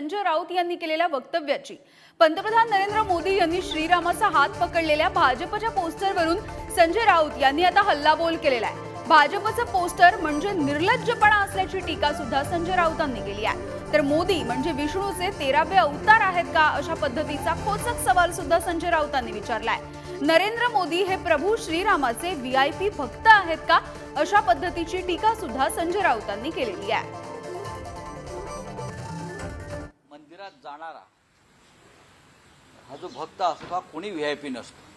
संजय राऊत यांनी केलेल्या वक्तव्याची पंतप्रधान नरेंद्र मोदी यांनी श्रीरामाचा हात पकडलेल्या भाजपच्या पोस्टरवरून संजय राऊत यांनी आता हल्लाबोल केलेला आहे। भाजपचं पोस्टर म्हणजे निर्लज्जपणा असल्याची टीका सुद्धा संजय राऊतांनी केली आहे। तर मोदी म्हणजे विष्णूचे 13वे अवतार आहेत का अशा पद्धतीचा खोचक सवाल सुद्धा संजय राऊतांनी विचारलाय। नरेंद्र मोदी हे प्रभू श्रीरामाचे VIP भक्त आहेत का अशा पद्धतीची टीका सुद्धा संजय राऊतांनी केलेली आहे। मंदिरात जाणारा हा जो भक्त असतो हा कोणी VIP नसतो।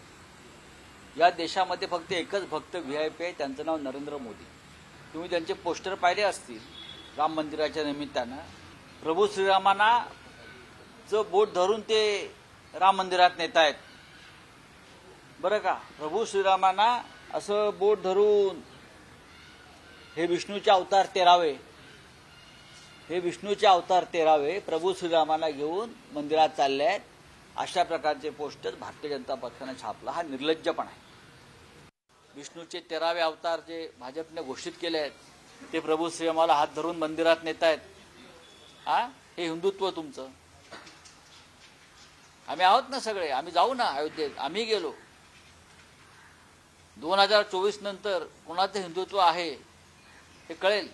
या देशामध्ये फक्त एकच भक्त VIP आहे, त्यांचं नाव नरेंद्र मोदी। तुम्ही त्यांचे पोस्टर पाहिले असतील राम मंदिराच्या निमित्तानं प्रभू श्रीरामांना जो बोट धरून ते राम मंदिरात नेतायत बरं का। प्रभू श्रीरामांना असं बोट धरून हे विष्णूचे अवतार 13वे, हे विष्णूचे अवतार 13वे प्रभू श्रीरामांना घेऊन मंदिरात चालले आहेत अशा प्रकारचे पोस्टर भारतीय जनता पक्षाने छापला। हा निर्लज्जपणा आहे। विष्णूचे 13वे अवतार जे भाजपने घोषित केले आहेत ते प्रभू श्रीरामाला हात धरून मंदिरात नेतायत। हे हिंदुत्व तुमचं? आम्ही आहोत ना सगळे, आम्ही जाऊ ना अयोध्येत, आम्ही गेलो। 2024 नंतर कोणाचं हिंदुत्व आहे हे कळेल।